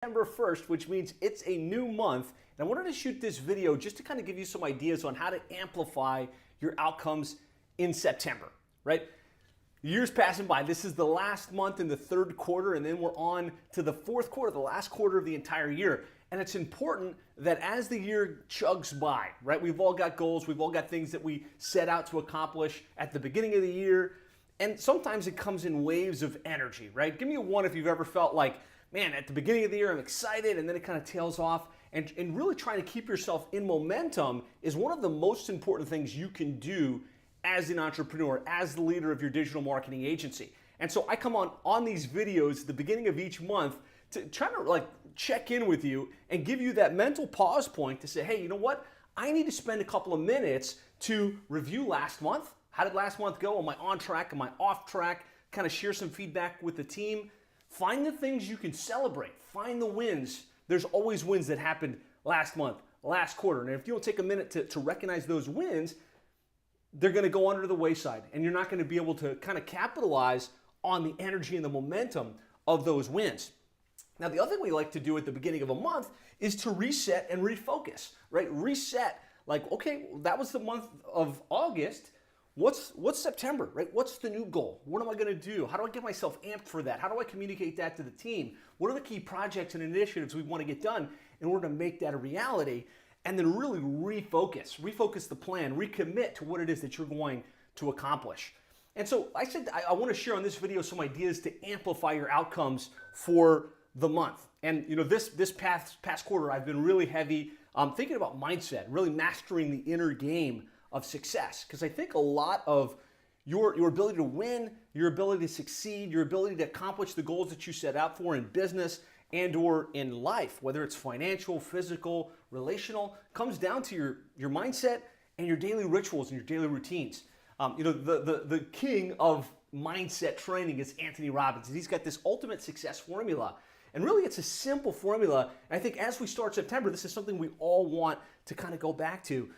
September 1st, which means it's a new month. And I wanted to shoot this video just to kind of give you some ideas on how to amplify your outcomes in September, right? Years passing by. This is the last month in the third quarter, and then we're on to the fourth quarter, the last quarter of the entire year. And it's important that as the year chugs by, right? We've all got goals. We've all got things that we set out to accomplish at the beginning of the year. And sometimes it comes in waves of energy, right? Give me a one if you've ever felt like, man, at the beginning of the year, I'm excited, and then it kind of tails off. And really trying to keep yourself in momentum is one of the most important things you can do as an entrepreneur, as the leader of your digital marketing agency. And so I come on these videos at the beginning of each month to try to check in with you and give you that mental pause point to say, hey, you know what? I need to spend a couple of minutes to review last month. How did last month go? Am I on track? Am I off track? Kind of share some feedback with the team. Find the things you can celebrate. Find the wins. There's always wins that happened last month, last quarter. And if you don't take a minute to recognize those wins, they're going to go under the wayside. And you're not going to be able to kind of capitalize on the energy and the momentum of those wins. Now, the other thing we like to do at the beginning of a month is to reset and refocus, right? Reset, like, okay, that was the month of August. What's September, right? What's the new goal? What am I going to do? How do I get myself amped for that? How do I communicate that to the team? What are the key projects and initiatives we want to get done in order to make that a reality? And then really refocus the plan, recommit to what it is that you're going to accomplish. And so I said I want to share on this video some ideas to amplify your outcomes for the month. And you know, this past quarter, I've been really heavy thinking about mindset, really mastering the inner game of success, because I think a lot of your ability to win, your ability to succeed, your ability to accomplish the goals that you set out for in business and or in life, whether it's financial, physical, relational, comes down to your mindset and your daily rituals and your daily routines. The king of mindset training is Anthony Robbins, and he's got this ultimate success formula. And really, it's a simple formula. And I think as we start September, this is something we all want to kind of go back to.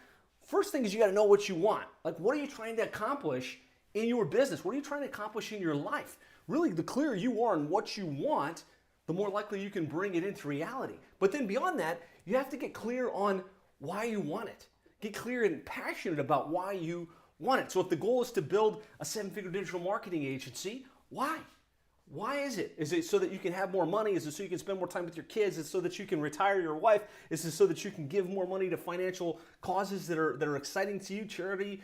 First thing is you got to know what you want. Like, what are you trying to accomplish in your business? What are you trying to accomplish in your life? Really, the clearer you are on what you want, the more likely you can bring it into reality. But then beyond that, you have to get clear on why you want it. Get clear and passionate about why you want it. So if the goal is to build a 7-figure digital marketing agency, why? Why is it? Is it so that you can have more money? Is it so you can spend more time with your kids? Is it so that you can retire your wife? Is it so that you can give more money to financial causes that are exciting to you, charity,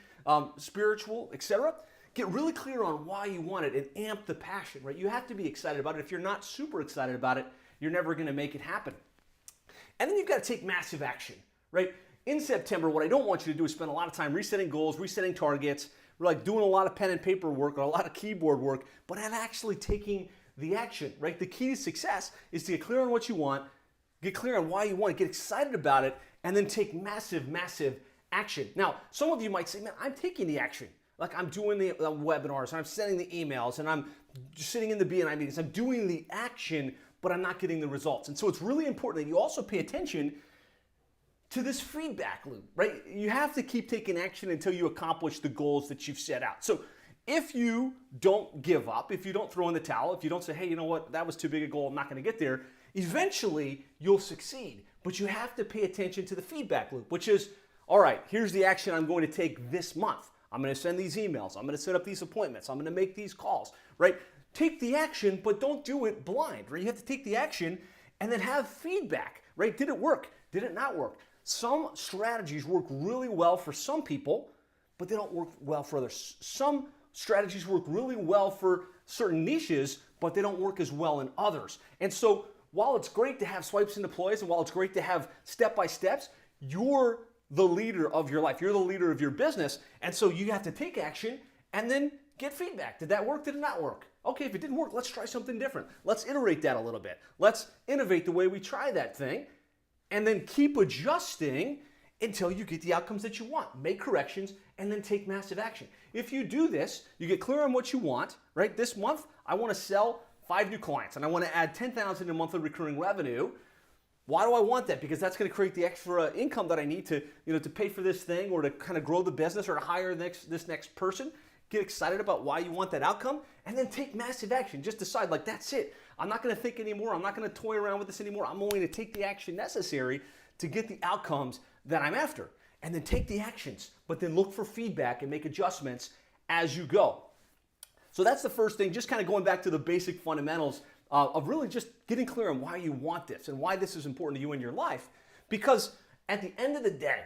spiritual, etc.? Get really clear on why you want it and amp the passion, right? You have to be excited about it. If you're not super excited about it, you're never going to make it happen. And then you've got to take massive action, right? In September, what I don't want you to do is spend a lot of time resetting goals, resetting targets. We're like doing a lot of pen and paper work or a lot of keyboard work, but not actually taking the action, right? The key to success is to get clear on what you want, get clear on why you want it, get excited about it, and then take massive action. Now, some of you might say, man, I'm taking the action. Like, I'm doing the webinars, and I'm sending the emails, and I'm sitting in the BNI meetings. I'm doing the action, but I'm not getting the results. And so it's really important that you also pay attention to this feedback loop, right? You have to keep taking action until you accomplish the goals that you've set out. So if you don't give up, if you don't throw in the towel, if you don't say, hey, you know what, that was too big a goal, I'm not going to get there, eventually you'll succeed. But you have to pay attention to the feedback loop, which is, all right, here's the action I'm going to take this month. I'm going to send these emails. I'm going to set up these appointments. I'm going to make these calls, right? Take the action, but don't do it blind, right? You have to take the action and then have feedback, right? Did it work? Did it not work? Some strategies work really well for some people, but they don't work well for others. Some strategies work really well for certain niches, but they don't work as well in others. And so while it's great to have swipes and deploys, and while it's great to have step-by-steps, you're the leader of your life. You're the leader of your business. And so you have to take action and then get feedback. Did that work? Did it not work? Okay, if it didn't work, let's try something different. Let's iterate that a little bit. Let's innovate the way we try that thing. And then keep adjusting until you get the outcomes that you want. Make corrections and then take massive action. If you do this, you get clear on what you want, right? This month, I want to sell 5 new clients and I want to add $10,000 in monthly recurring revenue. Why do I want that? Because that's going to create the extra income that I need to pay for this thing or to kind of grow the business or to hire this next person. Get excited about why you want that outcome and then take massive action. Just decide, like, that's it. I'm not going to think anymore. I'm not going to toy around with this anymore. I'm only going to take the action necessary to get the outcomes that I'm after. And then take the actions, but then look for feedback and make adjustments as you go. So that's the first thing, just kind of going back to the basic fundamentals of really just getting clear on why you want this and why this is important to you in your life. Because at the end of the day,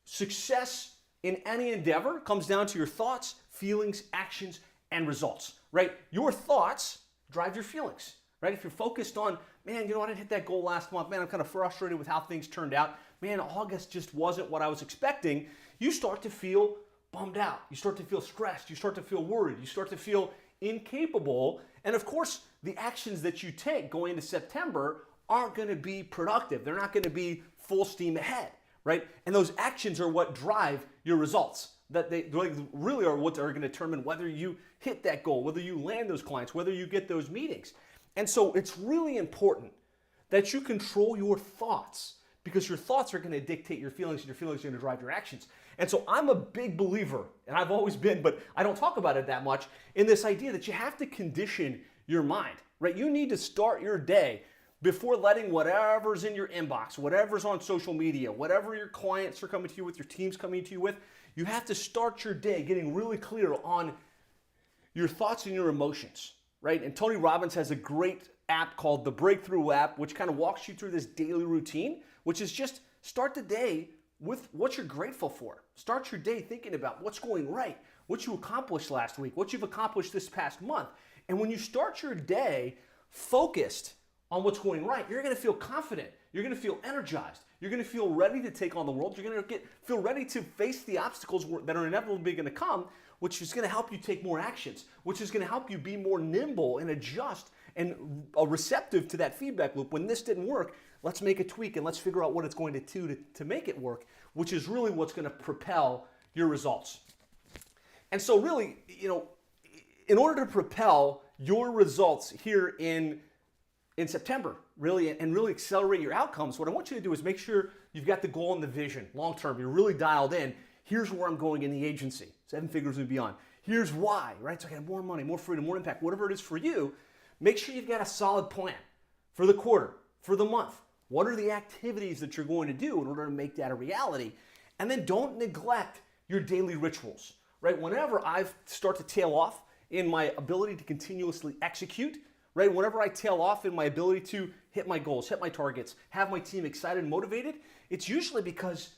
success in any endeavor comes down to your thoughts, feelings, actions, and results, right? Your thoughts drive your feelings, right? If you're focused on, man, I didn't hit that goal last month. Man, I'm kind of frustrated with how things turned out. Man, August just wasn't what I was expecting. You start to feel bummed out. You start to feel stressed. You start to feel worried. You start to feel incapable. And of course, the actions that you take going into September aren't going to be productive. They're not going to be full steam ahead, right? And those actions are what drive your results. That they really are what are going to determine whether you hit that goal, whether you land those clients, whether you get those meetings. And so it's really important that you control your thoughts, because your thoughts are going to dictate your feelings, and your feelings are going to drive your actions. And so I'm a big believer, and I've always been, but I don't talk about it that much, in this idea that you have to condition your mind, right? You need to start your day before letting whatever's in your inbox, whatever's on social media, whatever your clients are coming to you with, your team's coming to you with, you have to start your day getting really clear on your thoughts and your emotions, right? And Tony Robbins has a great app called the Breakthrough app, which kind of walks you through this daily routine, which is just start the day with what you're grateful for. Start your day thinking about what's going right, what you accomplished last week, what you've accomplished this past month. And when you start your day focused on what's going right, you're going to feel confident. You're going to feel energized. You're going to feel ready to take on the world. You're going to feel ready to face the obstacles that are inevitably going to come, which is going to help you take more actions, which is going to help you be more nimble and adjust and receptive to that feedback loop. When this didn't work, let's make a tweak and let's figure out what it's going to do to make it work, which is really what's going to propel your results. And so really, in order to propel your results here in September, really, and really accelerate your outcomes, what I want you to do is make sure you've got the goal and the vision long term. You're really dialed in. Here's where I'm going in the agency, 7 figures and beyond. Here's why, right? So I got more money, more freedom, more impact, whatever it is for you. Make sure you've got a solid plan for the quarter, for the month. What are the activities that you're going to do in order to make that a reality? And then don't neglect your daily rituals, right? Whenever I start to tail off in my ability to continuously execute, right? Whenever I tail off in my ability to hit my goals, hit my targets, have my team excited and motivated, it's usually because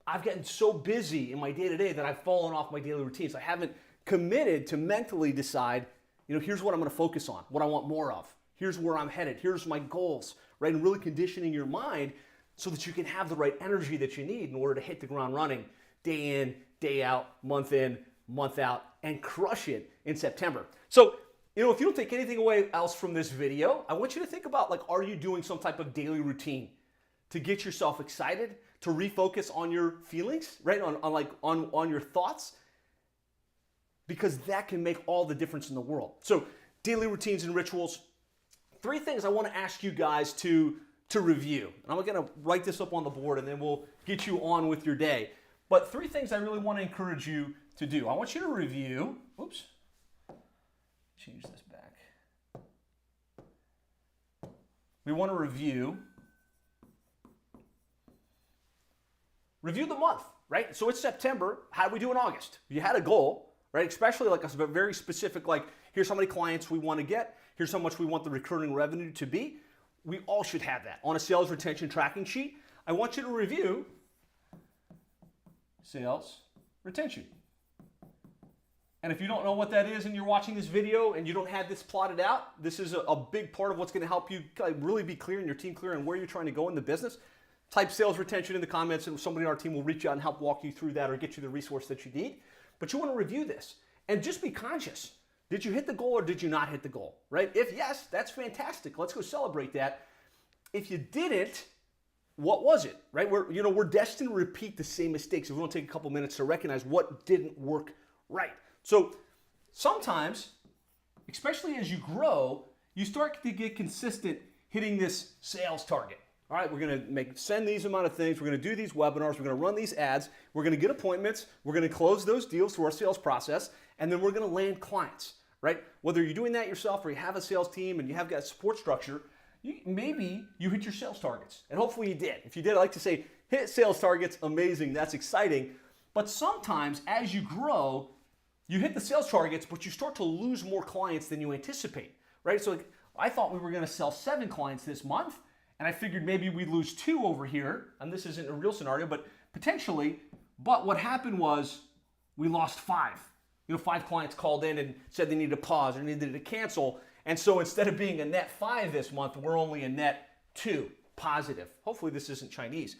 I've gotten so busy in my day-to-day that I've fallen off my daily routines. I haven't committed to mentally decide, here's what I'm going to focus on, what I want more of. Here's where I'm headed. Here's my goals, right? And really conditioning your mind so that you can have the right energy that you need in order to hit the ground running day in, day out, month in, month out, and crush it in September. So, if you don't take anything away else from this video, I want you to think about, are you doing some type of daily routine to get yourself excited, to refocus on your feelings, right? On your thoughts, because that can make all the difference in the world. So, daily routines and rituals. 3 things I want to ask you guys to review. And I'm going to write this up on the board and then we'll get you on with your day. But 3 things I really want to encourage you to do. I want you to review. Oops. Change this back. We want to review the month, right? So it's September. How did we do in August? You had a goal, right? Especially a very specific, here's how many clients we want to get. Here's how much we want the recurring revenue to be. We all should have that on a sales retention tracking sheet. I want you to review sales retention. And if you don't know what that is and you're watching this video and you don't have this plotted out, this is a big part of what's going to help you really be clear and your team clear on where you're trying to go in the business. Type sales retention in the comments and somebody on our team will reach out and help walk you through that or get you the resource that you need. But you want to review this and just be conscious. Did you hit the goal or did you not hit the goal, right? If yes, that's fantastic. Let's go celebrate that. If you didn't, what was it, right? We're destined to repeat the same mistakes if we don't take a couple minutes to recognize what didn't work right. So sometimes, especially as you grow, you start to get consistent hitting this sales target. All right, we're going to send these amount of things. We're going to do these webinars. We're going to run these ads. We're going to get appointments. We're going to close those deals through our sales process. And then we're going to land clients, right? Whether you're doing that yourself or you have a sales team and you have got a support structure, maybe you hit your sales targets. And hopefully you did. If you did, I like to say, hit sales targets, amazing, that's exciting. But sometimes as you grow, you hit the sales targets, but you start to lose more clients than you anticipate, right? So I thought we were gonna sell 7 clients this month, and I figured maybe we'd lose 2 over here, and this isn't a real scenario, but potentially. But what happened was we lost 5. 5 clients called in and said they needed to pause or needed to cancel. And so instead of being a net 5 this month, we're only a net 2 positive. Hopefully this isn't Chinese.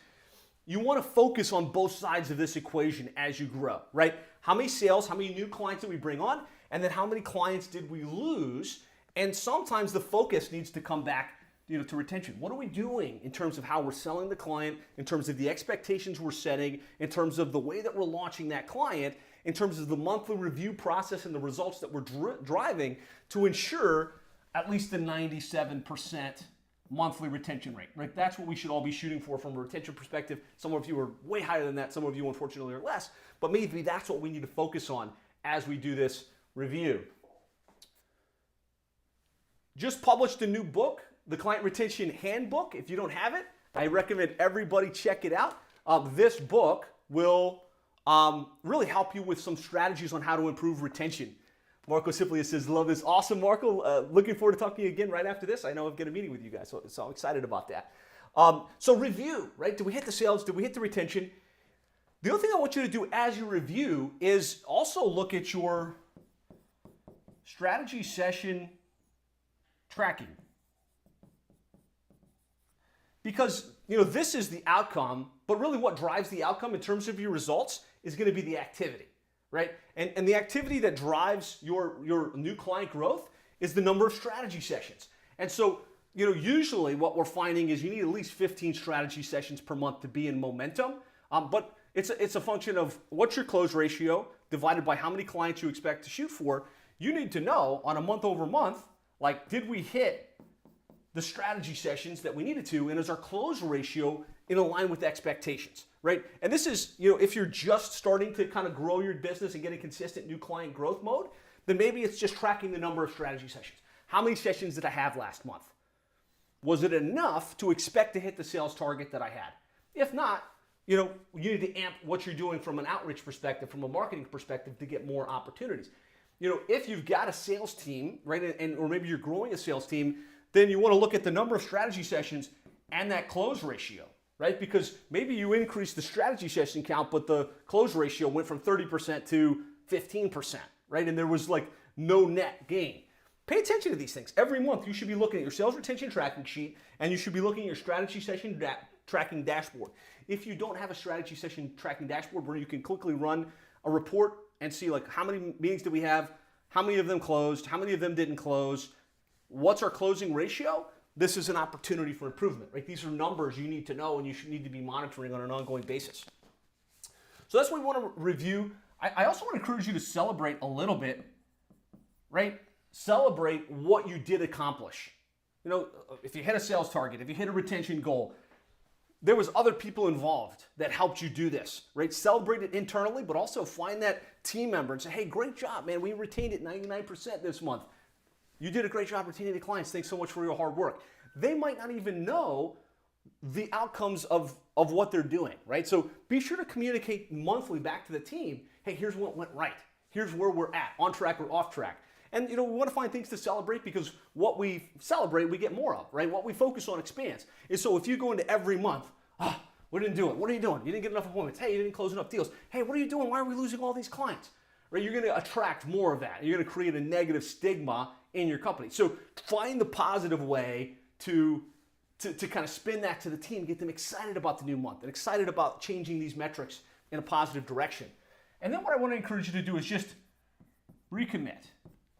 You want to focus on both sides of this equation as you grow, right? How many sales, how many new clients did we bring on? And then how many clients did we lose? And sometimes the focus needs to come back to retention. What are we doing in terms of how we're selling the client, in terms of the expectations we're setting, in terms of the way that we're launching that client, in terms of the monthly review process and the results that we're driving to ensure at least the 97% monthly retention rate, right? That's what we should all be shooting for from a retention perspective. Some of you are way higher than that. Some of you, unfortunately, are less. But maybe that's what we need to focus on as we do this review. Just published a new book, the Client Retention Handbook. If you don't have it, I recommend everybody check it out. This book will really help you with some strategies on how to improve retention. Marco Ciplia says, love this. Awesome, Marco. Looking forward to talking to you again right after this. I know I've got a meeting with you guys, so I'm excited about that. So review, right? Did we hit the sales? Did we hit the retention? The other thing I want you to do as you review is also look at your strategy session tracking. Because this is the outcome, but really what drives the outcome in terms of your results is going to be the activity, right? And the activity that drives your new client growth is the number of strategy sessions. And so, usually what we're finding is you need at least 15 strategy sessions per month to be in momentum. But it's a function of what's your close ratio divided by how many clients you expect to shoot for. You need to know on a month over month, like, did we hit the strategy sessions that we needed to, and is our close ratio in line with expectations, right? And this is, if you're just starting to kind of grow your business and get a consistent new client growth mode, then maybe it's just tracking the number of strategy sessions. How many sessions did I have last month? Was it enough to expect to hit the sales target that I had? If not, you need to amp what you're doing from an outreach perspective, from a marketing perspective to get more opportunities. If you've got a sales team, right, or maybe you're growing a sales team, then you want to look at the number of strategy sessions and that close ratio, right? Because maybe you increased the strategy session count, but the close ratio went from 30% to 15%, right? And there was like no net gain. Pay attention to these things. Every month you should be looking at your sales retention tracking sheet, and you should be looking at your strategy session tracking dashboard. If you don't have a strategy session tracking dashboard where you can quickly run a report and see like how many meetings did we have, how many of them closed, how many of them didn't close, what's our closing ratio? This is an opportunity for improvement, right? These are numbers you need to know and you should need to be monitoring on an ongoing basis. So that's what we want to review. I also want to encourage you to celebrate a little bit, right? Celebrate what you did accomplish. If you hit a sales target, if you hit a retention goal, there was other people involved that helped you do this, right? Celebrate it internally, but also find that team member and say, hey, great job, man. We retained it 99% this month. You did a great job retaining the clients. Thanks so much for your hard work. They might not even know the outcomes of what they're doing, right? So be sure to communicate monthly back to the team. Hey, here's what went right. Here's where we're at, on track or off track. And we want to find things to celebrate because what we celebrate, we get more of, right? What we focus on expands. And so if you go into every month, we didn't do it. What are you doing? You didn't get enough appointments. Hey, you didn't close enough deals. Hey, what are you doing? Why are we losing all these clients? Right? You're going to attract more of that. You're going to create a negative stigma in your company. So find the positive way to kind of spin that to the team, get them excited about the new month and excited about changing these metrics in a positive direction. And then what I want to encourage you to do is just recommit,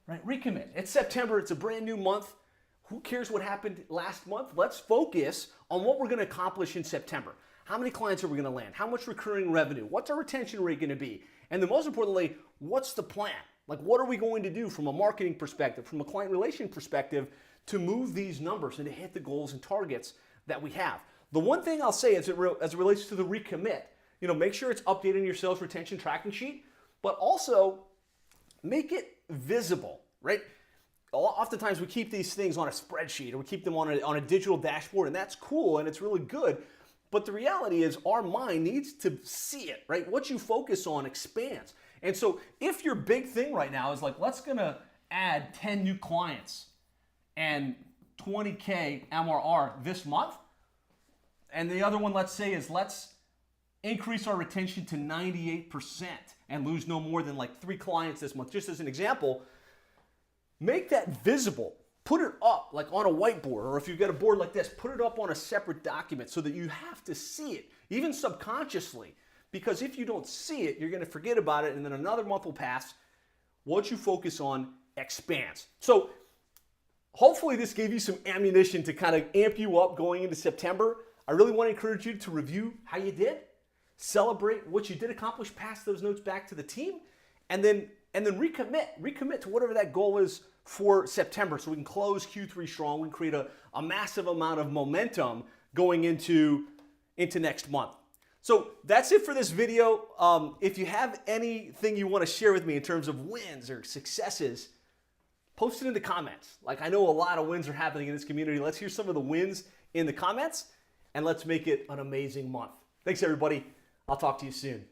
right? Recommit. It's September. It's a brand new month. Who cares what happened last month? Let's focus on what we're going to accomplish in September. How many clients are we going to land? How much recurring revenue? What's our retention rate going to be? And then most importantly, what's the plan? Like, what are we going to do from a marketing perspective, from a client relation perspective to move these numbers and to hit the goals and targets that we have? The one thing I'll say as it relates to the recommit, make sure it's updated in your sales retention tracking sheet, but also make it visible, right? Oftentimes we keep these things on a spreadsheet or we keep them on a digital dashboard, and that's cool and it's really good. But the reality is our mind needs to see it, right? What you focus on expands. And so if your big thing right now is like, let's gonna add 10 new clients and 20K MRR this month, and the other one, let's say, is let's increase our retention to 98% and lose no more than like 3 clients this month, just as an example, make that visible. Put it up like on a whiteboard, or if you've got a board like this, put it up on a separate document so that you have to see it, even subconsciously. Because if you don't see it, you're going to forget about it, and then another month will pass. What you focus on expands. So hopefully this gave you some ammunition to kind of amp you up going into September. I really want to encourage you to review how you did, celebrate what you did accomplish, pass those notes back to the team, and then recommit to whatever that goal is for September, so we can close Q3 strong. We can create a massive amount of momentum going into next month. So that's it for this video. If you have anything you want to share with me in terms of wins or successes, post it in the comments. Like, I know a lot of wins are happening in this community. Let's hear some of the wins in the comments, and let's make it an amazing month. Thanks, everybody. I'll talk to you soon.